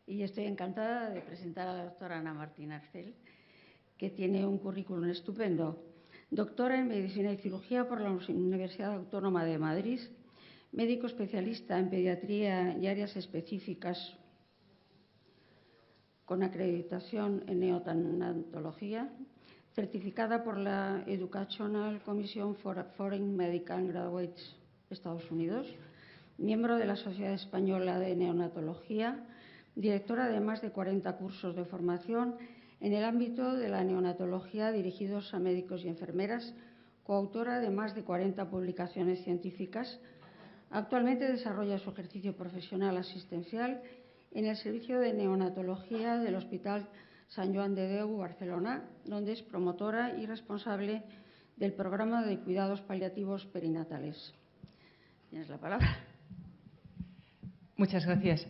y estoy encantada de presentar a la doctora Ana Martín Arcel, que tiene un currículum estupendo. Doctora en Medicina y Cirugía por la Universidad Autónoma de Madrid, médico especialista en pediatría y áreas específicas con acreditación en neonatología, certificada por la Educational Commission for Foreign Medical Graduates, Estados Unidos, miembro de la Sociedad Española de Neonatología, directora de más de 40 cursos de formación en el ámbito de la neonatología dirigidos a médicos y enfermeras, coautora de más de 40 publicaciones científicas. Actualmente desarrolla su ejercicio profesional asistencial en el Servicio de Neonatología del Hospital Sant Joan de Déu, Barcelona, donde es promotora y responsable del programa de cuidados paliativos perinatales. Tienes la palabra. Muchas gracias.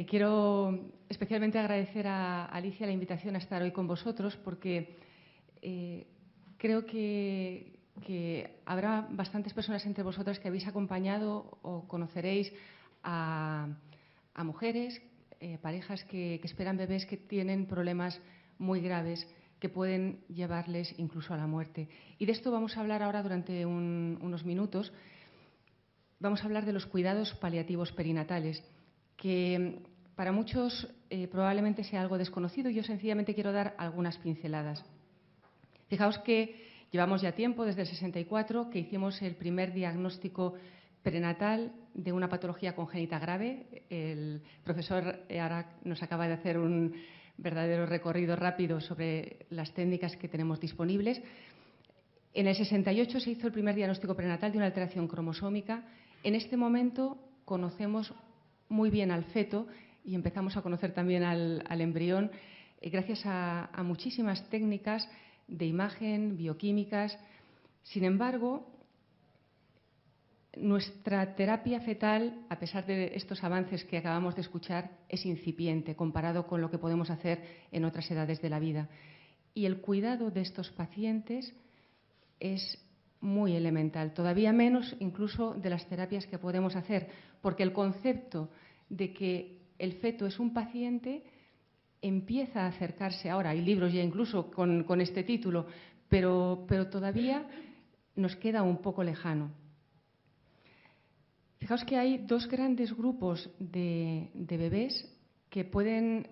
Quiero especialmente agradecer a Alicia la invitación a estar hoy con vosotros porque creo que habrá bastantes personas entre vosotras que habéis acompañado o conoceréis a mujeres, parejas que esperan bebés que tienen problemas muy graves que pueden llevarles incluso a la muerte. Y de esto vamos a hablar ahora durante unos minutos. Vamos a hablar de los cuidados paliativos perinatales, que para muchos probablemente sea algo desconocido. Yo sencillamente quiero dar algunas pinceladas. Fijaos que llevamos ya tiempo, desde el 64, que hicimos el primer diagnóstico prenatal de una patología congénita grave. El profesor Arac nos acaba de hacer un verdadero recorrido rápido sobre las técnicas que tenemos disponibles. En el 68 se hizo el primer diagnóstico prenatal de una alteración cromosómica. En este momento conocemos muy bien al feto y empezamos a conocer también al embrión gracias a muchísimas técnicas de imagen, bioquímicas. Sin embargo, nuestra terapia fetal, a pesar de estos avances que acabamos de escuchar, es incipiente comparado con lo que podemos hacer en otras edades de la vida. Y el cuidado de estos pacientes es muy elemental, todavía menos incluso de las terapias que podemos hacer, porque el concepto de que el feto es un paciente empieza a acercarse ahora. Hay libros ya incluso con este título, pero todavía nos queda un poco lejano. Fijaos que hay dos grandes grupos de bebés que pueden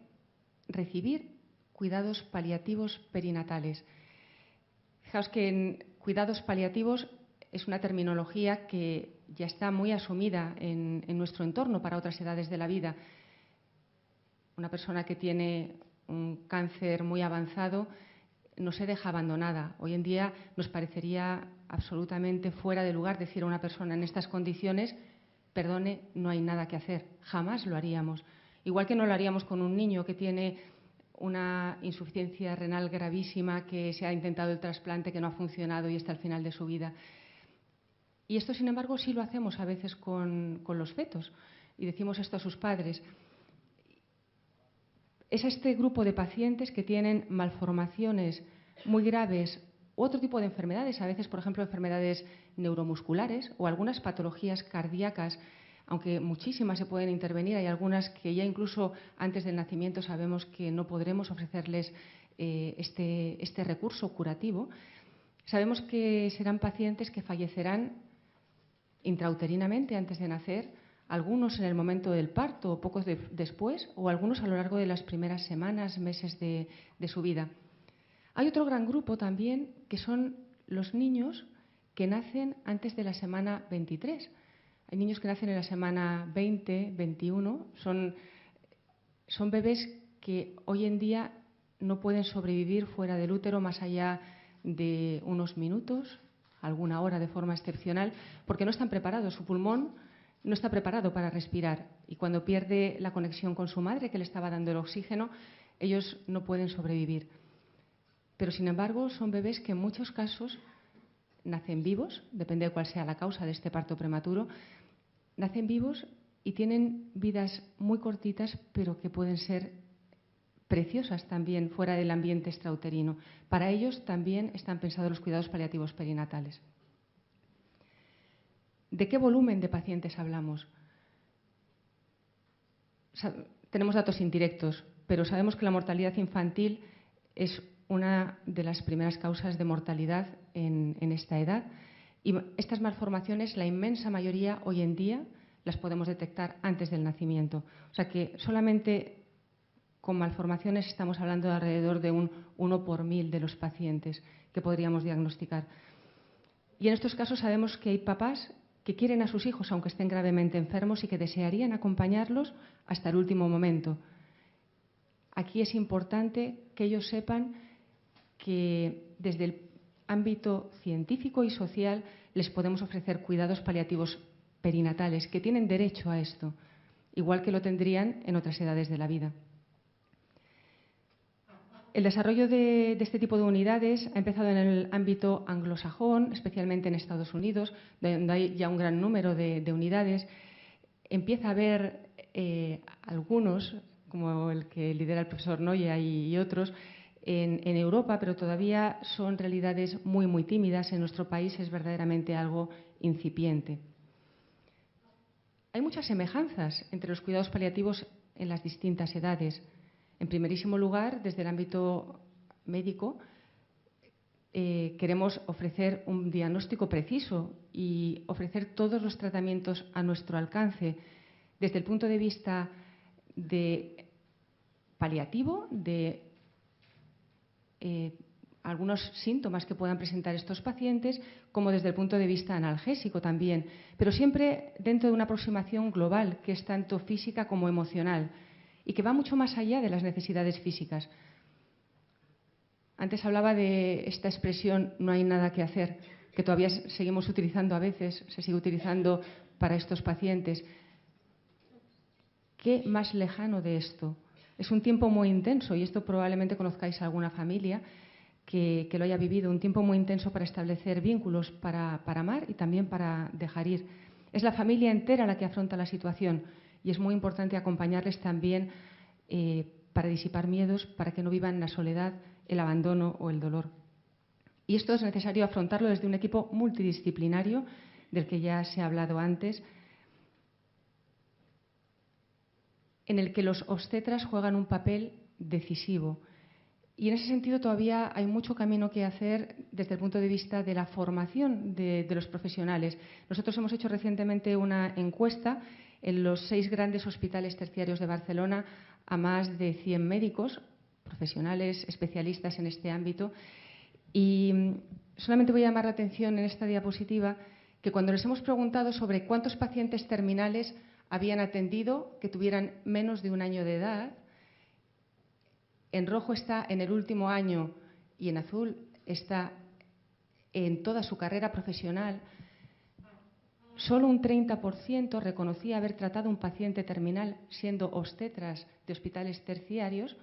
recibir cuidados paliativos perinatales. Fijaos que en cuidados paliativos es una terminología que ya está muy asumida en nuestro entorno para otras edades de la vida. Una persona que tiene un cáncer muy avanzado no se deja abandonada. Hoy en día nos parecería absolutamente fuera de lugar decir a una persona en estas condiciones: perdone, no hay nada que hacer. Jamás lo haríamos. Igual que no lo haríamos con un niño que tiene una insuficiencia renal gravísima, que se ha intentado el trasplante, que no ha funcionado y está al final de su vida. Y esto, sin embargo, sí lo hacemos a veces con los fetos. Y decimos esto a sus padres. Es este grupo de pacientes que tienen malformaciones muy graves u otro tipo de enfermedades, a veces, por ejemplo, enfermedades neuromusculares o algunas patologías cardíacas, aunque muchísimas se pueden intervenir. Hay algunas que ya incluso antes del nacimiento sabemos que no podremos ofrecerles este recurso curativo. Sabemos que serán pacientes que fallecerán intrauterinamente antes de nacer, algunos en el momento del parto o poco después, o algunos a lo largo de las primeras semanas, meses de su vida. Hay otro gran grupo también, que son los niños que nacen antes de la semana 23. Hay niños que nacen en la semana 20, 21. Son bebés que hoy en día no pueden sobrevivir fuera del útero más allá de unos minutos, alguna hora de forma excepcional, porque no están preparados. Su pulmón no está preparado para respirar. Y cuando pierde la conexión con su madre, que le estaba dando el oxígeno, ellos no pueden sobrevivir. Pero, sin embargo, son bebés que en muchos casos nacen vivos, depende de cuál sea la causa de este parto prematuro, nacen vivos y tienen vidas muy cortitas, pero que pueden ser preciosas también fuera del ambiente extrauterino. Para ellos también están pensados los cuidados paliativos perinatales. ¿De qué volumen de pacientes hablamos? tenemos datos indirectos, pero sabemos que la mortalidad infantil es una de las primeras causas de mortalidad en esta edad. Y estas malformaciones, la inmensa mayoría hoy en día, las podemos detectar antes del nacimiento. O sea que solamente con malformaciones estamos hablando de alrededor de un 1 por 1000 de los pacientes que podríamos diagnosticar. Y en estos casos sabemos que hay papás que quieren a sus hijos, aunque estén gravemente enfermos, y que desearían acompañarlos hasta el último momento. Aquí es importante que ellos sepan que desde el ámbito científico y social les podemos ofrecer cuidados paliativos perinatales, que tienen derecho a esto, igual que lo tendrían en otras edades de la vida. El desarrollo de este tipo de unidades ha empezado en el ámbito anglosajón, especialmente en Estados Unidos, donde hay ya un gran número de unidades. Empieza a haber algunos, como el que lidera el profesor Noya y otros, en Europa, pero todavía son realidades muy, muy tímidas. En nuestro país es verdaderamente algo incipiente. Hay muchas semejanzas entre los cuidados paliativos en las distintas edades. En primerísimo lugar, desde el ámbito médico, queremos ofrecer un diagnóstico preciso y ofrecer todos los tratamientos a nuestro alcance, desde el punto de vista de paliativo, de algunos síntomas que puedan presentar estos pacientes, como desde el punto de vista analgésico también, pero siempre dentro de una aproximación global, que es tanto física como emocional, y que va mucho más allá de las necesidades físicas. Antes hablaba de esta expresión "no hay nada que hacer", que todavía seguimos utilizando a veces, se sigue utilizando para estos pacientes. ¿Qué más lejano de esto? Es un tiempo muy intenso, y esto probablemente conozcáis a alguna familia que lo haya vivido, un tiempo muy intenso para establecer vínculos, para amar y también para dejar ir. Es la familia entera la que afronta la situación, y es muy importante acompañarles también para disipar miedos, para que no vivan la soledad, el abandono o el dolor. Y esto es necesario afrontarlo desde un equipo multidisciplinario, del que ya se ha hablado antes, en el que los obstetras juegan un papel decisivo. Y en ese sentido todavía hay mucho camino que hacer desde el punto de vista de la formación de los profesionales. Nosotros hemos hecho recientemente una encuesta en los 6 grandes hospitales terciarios de Barcelona a más de 100 médicos, profesionales, especialistas en este ámbito. Y solamente voy a llamar la atención en esta diapositiva que cuando les hemos preguntado sobre cuántos pacientes terminales habían atendido que tuvieran menos de 1 año de edad, en rojo está en el último año y en azul está en toda su carrera profesional, solo un 30% reconocía haber tratado un paciente terminal siendo obstetras de hospitales terciarios,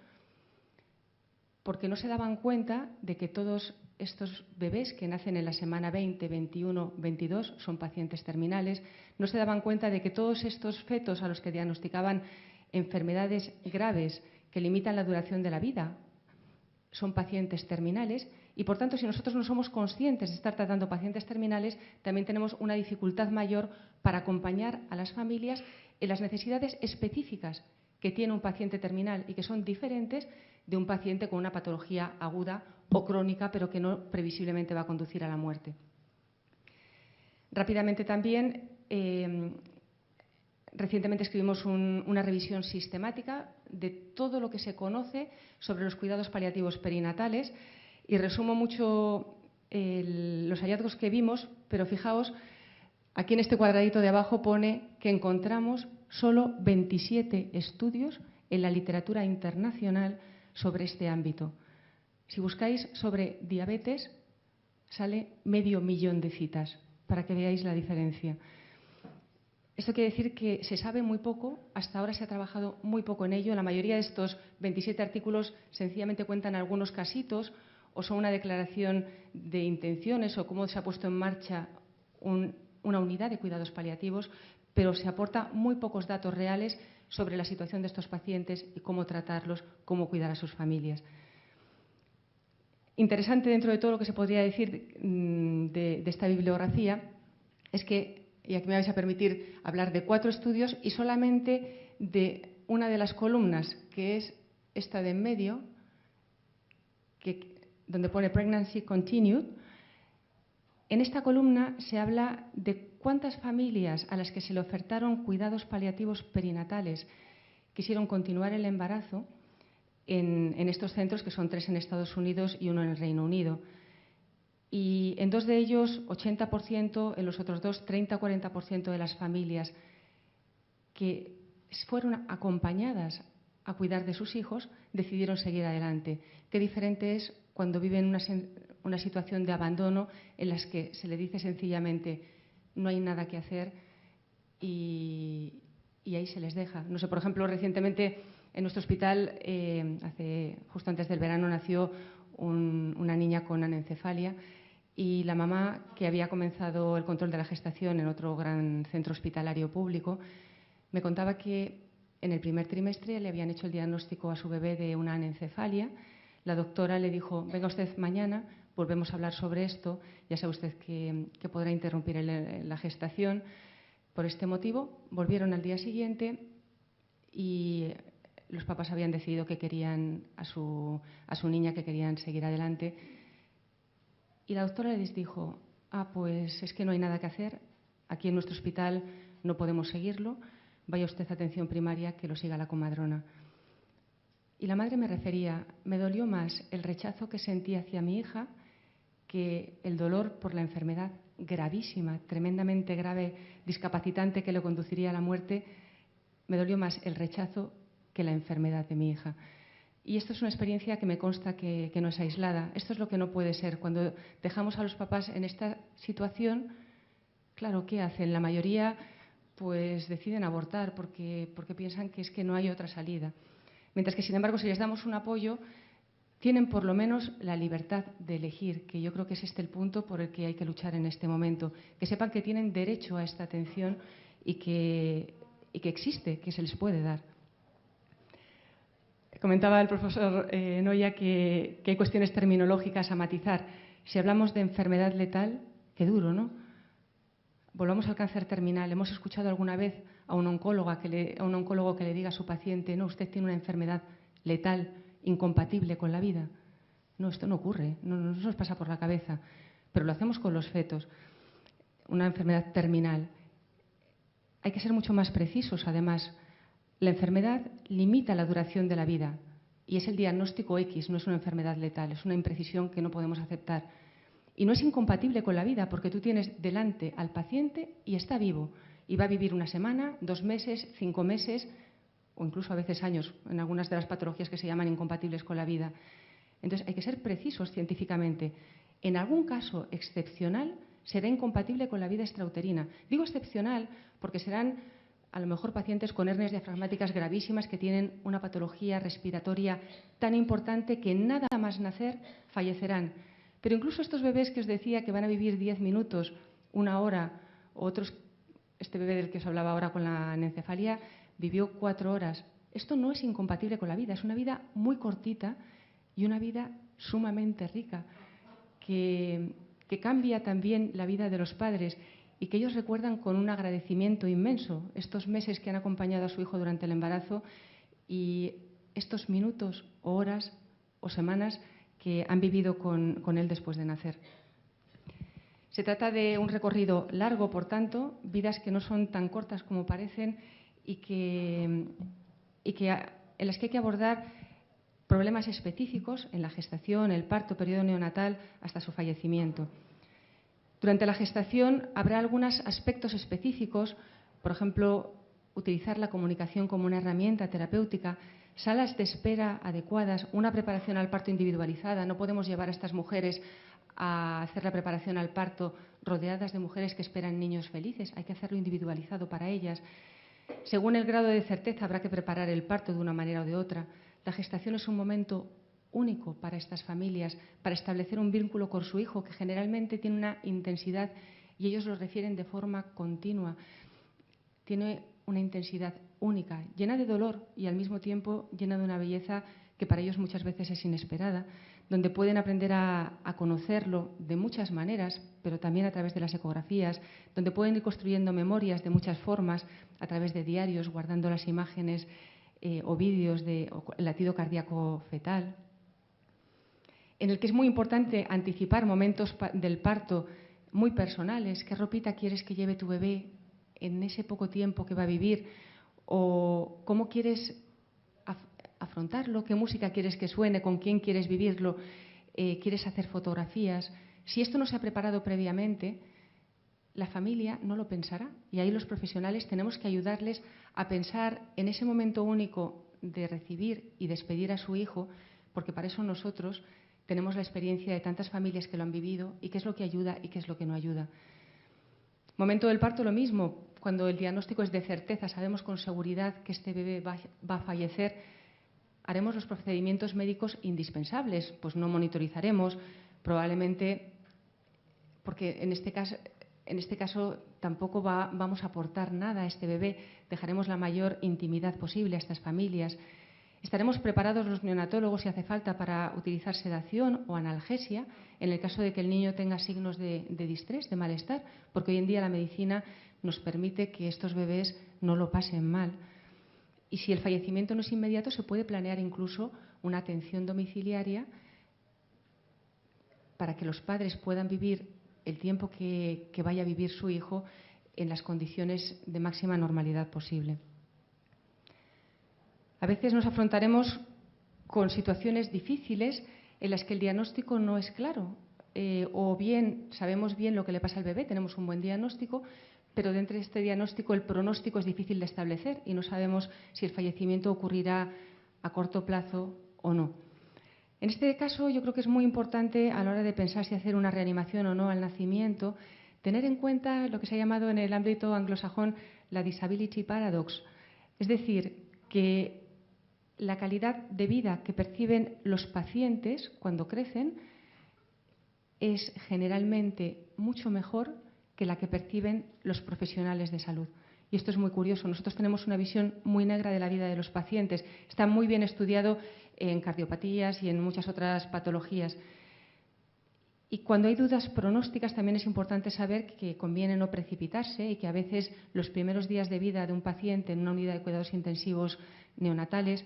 porque no se daban cuenta de que todos estos bebés que nacen en la semana 20, 21, 22 son pacientes terminales. No se daban cuenta de que todos estos fetos a los que diagnosticaban enfermedades graves que limitan la duración de la vida son pacientes terminales. Y, por tanto, si nosotros no somos conscientes de estar tratando pacientes terminales, también tenemos una dificultad mayor para acompañar a las familias en las necesidades específicas que tiene un paciente terminal y que son diferentes de un paciente con una patología aguda o crónica, pero que no previsiblemente va a conducir a la muerte. Rápidamente también, recientemente escribimos una revisión sistemática de todo lo que se conoce sobre los cuidados paliativos perinatales y resumo mucho los hallazgos que vimos, pero fijaos, aquí en este cuadradito de abajo pone que encontramos solo 27 estudios en la literatura internacional sobre este ámbito. Si buscáis sobre diabetes, sale 500.000 de citas, para que veáis la diferencia. Esto quiere decir que se sabe muy poco, hasta ahora se ha trabajado muy poco en ello. La mayoría de estos 27 artículos sencillamente cuentan algunos casitos o son una declaración de intenciones o cómo se ha puesto en marcha una unidad de cuidados paliativos, pero se aporta muy pocos datos reales sobre la situación de estos pacientes y cómo tratarlos, cómo cuidar a sus familias. Interesante dentro de todo lo que se podría decir de esta bibliografía es que, y aquí me vais a permitir hablar de 4 estudios y solamente de una de las columnas, que es esta de en medio, donde pone Pregnancy Continued. En esta columna se habla de cuántas familias a las que se le ofertaron cuidados paliativos perinatales quisieron continuar el embarazo en estos centros, que son 3 en Estados Unidos y 1 en el Reino Unido. Y en 2 de ellos, 80%, en los otros 2, 30-40% de las familias que fueron acompañadas a cuidar de sus hijos decidieron seguir adelante. Qué diferente es cuando viven una situación de abandono en las que se le dice sencillamente no hay nada que hacer y ahí se les deja. No sé, por ejemplo, recientemente en nuestro hospital, justo antes del verano, nació una niña con anencefalia y la mamá, que había comenzado el control de la gestación en otro gran centro hospitalario público, me contaba que en el primer trimestre le habían hecho el diagnóstico a su bebé de una anencefalia. La doctora le dijo, venga usted mañana, volvemos a hablar sobre esto, ya sabe usted que podrá interrumpir la gestación. Por este motivo, volvieron al día siguiente y los papás habían decidido que querían a su niña, que querían seguir adelante. Y la doctora les dijo, pues es que no hay nada que hacer, aquí en nuestro hospital no podemos seguirlo, vaya usted a atención primaria, que lo siga la comadrona. Y la madre me refería, me dolió más el rechazo que sentí hacia mi hija que el dolor por la enfermedad gravísima, tremendamente grave, discapacitante, que le conduciría a la muerte. Me dolió más el rechazo que la enfermedad de mi hija. Y esto es una experiencia que me consta que no es aislada. Esto es lo que no puede ser. Cuando dejamos a los papás en esta situación, claro, ¿qué hacen? La mayoría pues deciden abortar porque piensan que es que no hay otra salida. Mientras que, sin embargo, si les damos un apoyo, tienen por lo menos la libertad de elegir, que yo creo que es este el punto por el que hay que luchar en este momento. Que sepan que tienen derecho a esta atención y que existe, que se les puede dar. Comentaba el profesor Noya que hay cuestiones terminológicas a matizar. Si hablamos de enfermedad letal, qué duro, ¿no? Volvamos al cáncer terminal. ¿Hemos escuchado alguna vez a un oncólogo que le diga a su paciente, no, usted tiene una enfermedad letal, incompatible con la vida? No, esto no ocurre, no nos pasa por la cabeza, pero lo hacemos con los fetos. Una enfermedad terminal. Hay que ser mucho más precisos, además. La enfermedad limita la duración de la vida y es el diagnóstico X, no es una enfermedad letal, es una imprecisión que no podemos aceptar. Y no es incompatible con la vida porque tú tienes delante al paciente y está vivo y va a vivir 1 semana, 2 meses, 5 meses o incluso a veces años en algunas de las patologías que se llaman incompatibles con la vida. Entonces hay que ser precisos científicamente. En algún caso excepcional será incompatible con la vida extrauterina. Digo excepcional porque serán a lo mejor pacientes con hernias diafragmáticas gravísimas que tienen una patología respiratoria tan importante que nada más nacer fallecerán. Pero incluso estos bebés que os decía que van a vivir 10 minutos, 1 hora, otros, este bebé del que os hablaba ahora con la anencefalia, vivió 4 horas. Esto no es incompatible con la vida, es una vida muy cortita y una vida sumamente rica, que cambia también la vida de los padres y que ellos recuerdan con un agradecimiento inmenso estos meses que han acompañado a su hijo durante el embarazo y estos minutos o horas o semanas que han vivido con él después de nacer. Se trata de un recorrido largo, por tanto, vidas que no son tan cortas como parecen y en las que hay que abordar problemas específicos en la gestación, el parto, periodo neonatal, hasta su fallecimiento. Durante la gestación habrá algunos aspectos específicos, por ejemplo, utilizar la comunicación como una herramienta terapéutica, salas de espera adecuadas, una preparación al parto individualizada. No podemos llevar a estas mujeres a hacer la preparación al parto rodeadas de mujeres que esperan niños felices. Hay que hacerlo individualizado para ellas. Según el grado de certeza habrá que preparar el parto de una manera o de otra. La gestación es un momento único para estas familias, para establecer un vínculo con su hijo que generalmente tiene una intensidad y ellos lo refieren de forma continua. Tiene una intensidad única, llena de dolor y al mismo tiempo llena de una belleza que para ellos muchas veces es inesperada, donde pueden aprender a conocerlo de muchas maneras, pero también a través de las ecografías, donde pueden ir construyendo memorias de muchas formas, a través de diarios, guardando las imágenes o vídeos de latido cardíaco fetal, en el que es muy importante anticipar momentos del parto muy personales. ¿Qué ropita quieres que lleve tu bebé en ese poco tiempo que va a vivir? ¿O cómo quieres afrontarlo? ¿Qué música quieres que suene? ¿Con quién quieres vivirlo? ¿Quieres hacer fotografías? Si esto no se ha preparado previamente, la familia no lo pensará. Y ahí los profesionales tenemos que ayudarles a pensar en ese momento único de recibir y despedir a su hijo, porque para eso nosotros tenemos la experiencia de tantas familias que lo han vivido y qué es lo que ayuda y qué es lo que no ayuda. Momento del parto, lo mismo. Cuando el diagnóstico es de certeza, sabemos con seguridad que este bebé va a fallecer, haremos los procedimientos médicos indispensables. Pues no monitorizaremos, probablemente, porque en este caso tampoco vamos a aportar nada a este bebé. Dejaremos la mayor intimidad posible a estas familias. Estaremos preparados los neonatólogos, si hace falta, para utilizar sedación o analgesia en el caso de que el niño tenga signos de distrés, de malestar, porque hoy en día la medicina nos permite que estos bebés no lo pasen mal. Y si el fallecimiento no es inmediato, se puede planear incluso una atención domiciliaria para que los padres puedan vivir el tiempo que vaya a vivir su hijo en las condiciones de máxima normalidad posible. A veces nos afrontaremos con situaciones difíciles en las que el diagnóstico no es claro, o bien sabemos bien lo que le pasa al bebé, tenemos un buen diagnóstico, pero dentro de este diagnóstico el pronóstico es difícil de establecer y no sabemos si el fallecimiento ocurrirá a corto plazo o no. En este caso, yo creo que es muy importante, a la hora de pensar si hacer una reanimación o no al nacimiento, tener en cuenta lo que se ha llamado en el ámbito anglosajón la disability paradox. Es decir, que la calidad de vida que perciben los pacientes cuando crecen es generalmente mucho mejor que la que perciben los profesionales de salud. Y esto es muy curioso. Nosotros tenemos una visión muy negra de la vida de los pacientes. Está muy bien estudiado en cardiopatías y en muchas otras patologías. Y cuando hay dudas pronósticas también es importante saber que conviene no precipitarse y que a veces los primeros días de vida de un paciente en una unidad de cuidados intensivos neonatales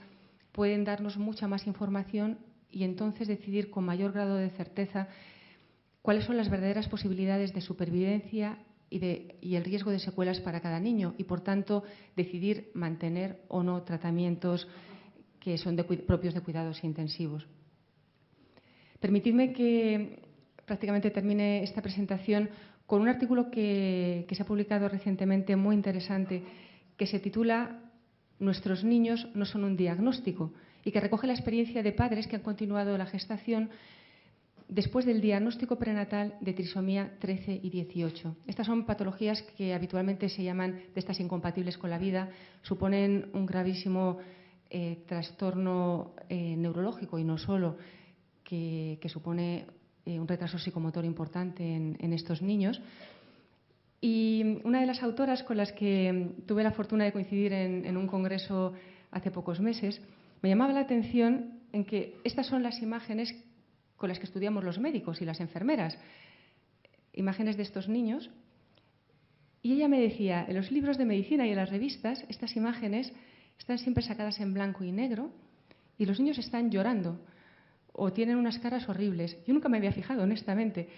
pueden darnos mucha más información y entonces decidir con mayor grado de certeza cuáles son las verdaderas posibilidades de supervivencia y el riesgo de secuelas para cada niño y, por tanto, decidir mantener o no tratamientos que son propios de cuidados intensivos. Permitidme que prácticamente termine esta presentación con un artículo que se ha publicado recientemente muy interesante, que se titula «Nuestros niños no son un diagnóstico» y que recoge la experiencia de padres que han continuado la gestación después del diagnóstico prenatal de trisomía 13 y 18. Estas son patologías que habitualmente se llaman de estas incompatibles con la vida, suponen un gravísimo trastorno neurológico y no solo, que supone un retraso psicomotor importante en estos niños. Y una de las autoras con las que tuve la fortuna de coincidir en un congreso hace pocos meses, me llamaba la atención en que estas son las imágenes con las que estudiamos los médicos y las enfermeras, imágenes de estos niños. Y ella me decía, en los libros de medicina y en las revistas, estas imágenes están siempre sacadas en blanco y negro y los niños están llorando o tienen unas caras horribles. Yo nunca me había fijado, honestamente,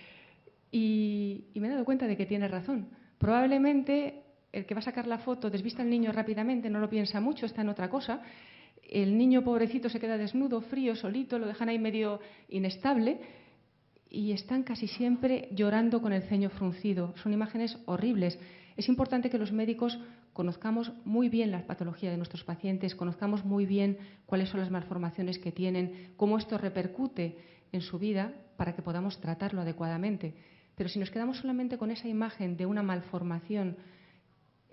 y me he dado cuenta de que tiene razón. Probablemente el que va a sacar la foto desvista al niño rápidamente, no lo piensa mucho, está en otra cosa. El niño pobrecito se queda desnudo, frío, solito, lo dejan ahí medio inestable y están casi siempre llorando con el ceño fruncido. Son imágenes horribles. Es importante que los médicos conozcamos muy bien la patología de nuestros pacientes, conozcamos muy bien cuáles son las malformaciones que tienen, cómo esto repercute en su vida para que podamos tratarlo adecuadamente. Pero si nos quedamos solamente con esa imagen de una malformación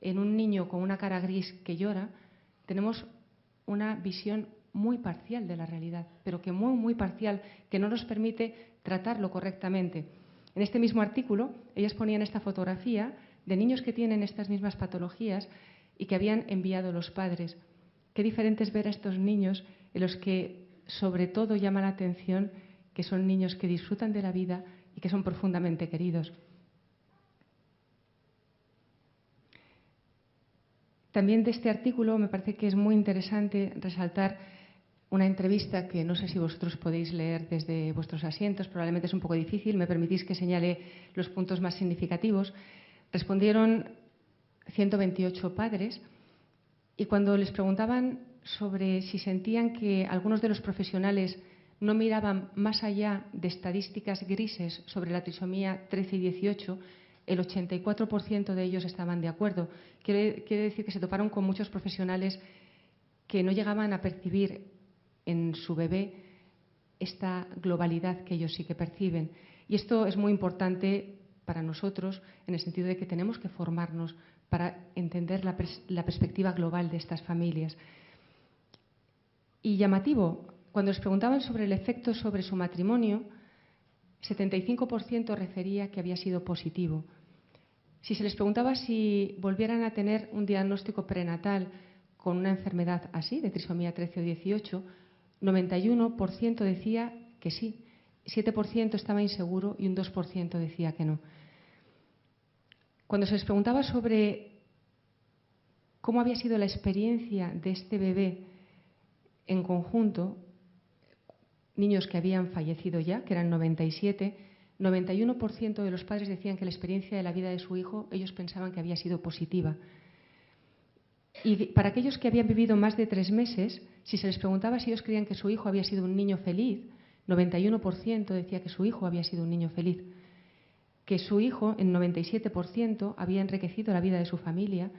en un niño con una cara gris que llora, tenemos una visión muy parcial de la realidad, pero que muy parcial, que no nos permite tratarlo correctamente. En este mismo artículo, ellas ponían esta fotografía de niños que tienen estas mismas patologías y que habían enviado los padres. Qué diferente es ver a estos niños en los que sobre todo llama la atención que son niños que disfrutan de la vida y que son profundamente queridos. También de este artículo me parece que es muy interesante resaltar una entrevista que no sé si vosotros podéis leer desde vuestros asientos, probablemente es un poco difícil, me permitís que señale los puntos más significativos. Respondieron 128 padres y cuando les preguntaban sobre si sentían que algunos de los profesionales no miraban más allá de estadísticas grises sobre la trisomía 13 y 18, el 84% de ellos estaban de acuerdo. Quiere decir que se toparon con muchos profesionales que no llegaban a percibir en su bebé esta globalidad que ellos sí que perciben. Y esto es muy importante para nosotros en el sentido de que tenemos que formarnos para entender la perspectiva global de estas familias. Y llamativo, cuando les preguntaban sobre el efecto sobre su matrimonio, 75% refería que había sido positivo. Si se les preguntaba si volvieran a tener un diagnóstico prenatal con una enfermedad así, de trisomía 13 o 18, 91% decía que sí, 7% estaba inseguro y un 2% decía que no. Cuando se les preguntaba sobre cómo había sido la experiencia de este bebé en conjunto, niños que habían fallecido ya, que eran 97, 91% de los padres decían que la experiencia de la vida de su hijo, ellos pensaban que había sido positiva. Y para aquellos que habían vivido más de 3 meses, si se les preguntaba si ellos creían que su hijo había sido un niño feliz, 91% decía que su hijo había sido un niño feliz. Que su hijo, en 97%, había enriquecido la vida de su familia,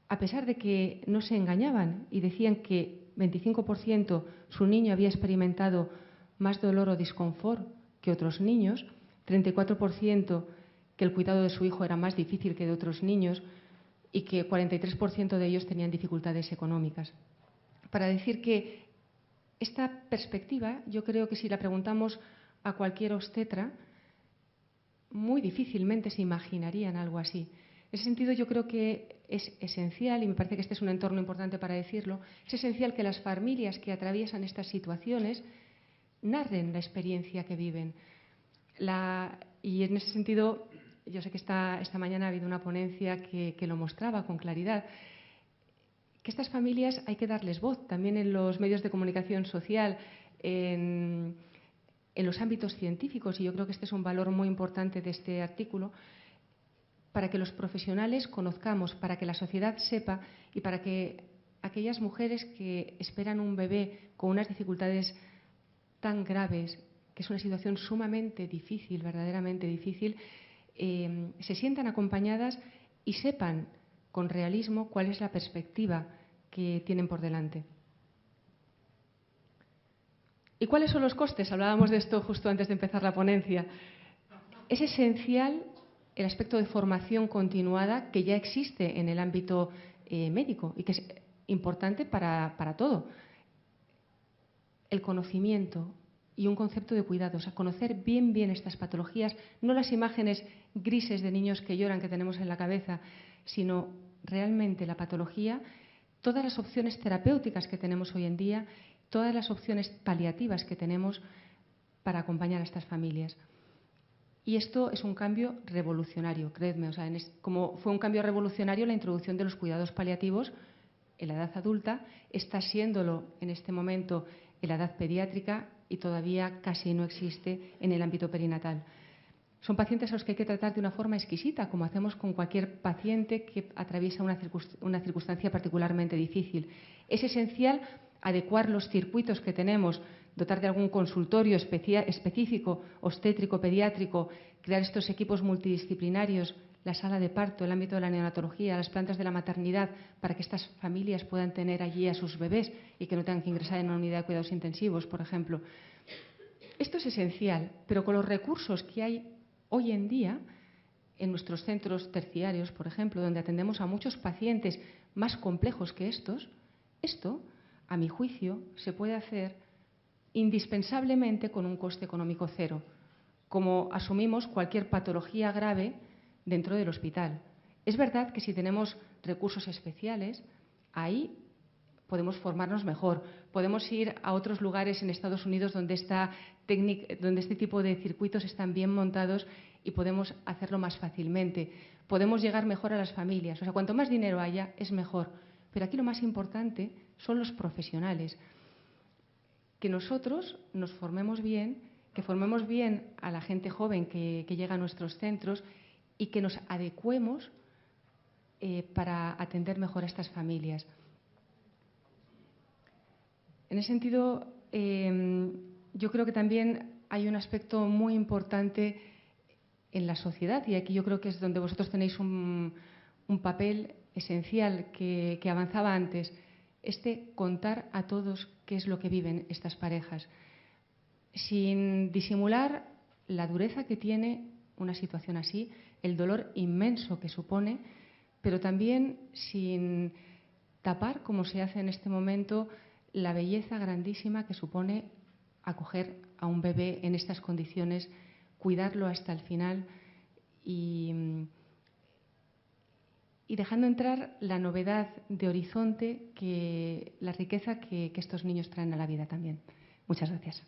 a pesar de que no se engañaban y decían que 25% su niño había experimentado más dolor o disconfort que otros niños, 34% que el cuidado de su hijo era más difícil que de otros niños y que 43% de ellos tenían dificultades económicas. Para decir que esta perspectiva, yo creo que si la preguntamos a cualquier obstetra, muy difícilmente se imaginarían algo así. En ese sentido, yo creo que es esencial, y me parece que este es un entorno importante para decirlo, es esencial que las familias que atraviesan estas situaciones narren la experiencia que viven. Y en ese sentido, yo sé que esta mañana ha habido una ponencia que lo mostraba con claridad, que estas familias hay que darles voz también en los medios de comunicación social, en los ámbitos científicos, y yo creo que este es un valor muy importante de este artículo, para que los profesionales conozcamos, para que la sociedad sepa y para que aquellas mujeres que esperan un bebé con unas dificultades tan graves, que es una situación sumamente difícil, verdaderamente difícil, se sientan acompañadas y sepan con realismo cuál es la perspectiva que tienen por delante. ¿Y cuáles son los costes? Hablábamos de esto justo antes de empezar la ponencia. Es esencial el aspecto de formación continuada que ya existe en el ámbito médico y que es importante para todo. El conocimiento y un concepto de cuidado, o sea, conocer bien estas patologías, no las imágenes grises de niños que lloran que tenemos en la cabeza, sino realmente la patología, todas las opciones terapéuticas que tenemos hoy en día, todas las opciones paliativas que tenemos para acompañar a estas familias. Y esto es un cambio revolucionario, creedme. O sea, como fue un cambio revolucionario la introducción de los cuidados paliativos en la edad adulta, está siéndolo en este momento en la edad pediátrica y todavía casi no existe en el ámbito perinatal. Son pacientes a los que hay que tratar de una forma exquisita, como hacemos con cualquier paciente que atraviesa una circunstancia particularmente difícil. Es esencial adecuar los circuitos que tenemos, dotar de algún consultorio específico, obstétrico, pediátrico, crear estos equipos multidisciplinarios, la sala de parto, el ámbito de la neonatología, las plantas de la maternidad, para que estas familias puedan tener allí a sus bebés y que no tengan que ingresar en una unidad de cuidados intensivos, por ejemplo. Esto es esencial, pero con los recursos que hay hoy en día en nuestros centros terciarios, por ejemplo, donde atendemos a muchos pacientes más complejos que estos, esto, a mi juicio, se puede hacer indispensablemente con un coste económico cero, como asumimos cualquier patología grave dentro del hospital. Es verdad que si tenemos recursos especiales, ahí podemos formarnos mejor, podemos ir a otros lugares en Estados Unidos donde este tipo de circuitos están bien montados y podemos hacerlo más fácilmente. podemos llegar mejor a las familias. O sea, cuanto más dinero haya, es mejor. Pero aquí lo más importante son los profesionales. Que nosotros nos formemos bien, que formemos bien a la gente joven que llega a nuestros centros y que nos adecuemos para atender mejor a estas familias. En ese sentido, yo creo que también hay un aspecto muy importante en la sociedad, y aquí yo creo que es donde vosotros tenéis un papel esencial que avanzaba antes, contar a todos qué es lo que viven estas parejas, sin disimular la dureza que tiene una situación así, el dolor inmenso que supone, pero también sin tapar, como se hace en este momento, la belleza grandísima que supone acoger a un bebé en estas condiciones, cuidarlo hasta el final y dejando entrar la novedad de horizonte, la riqueza que estos niños traen a la vida también. Muchas gracias.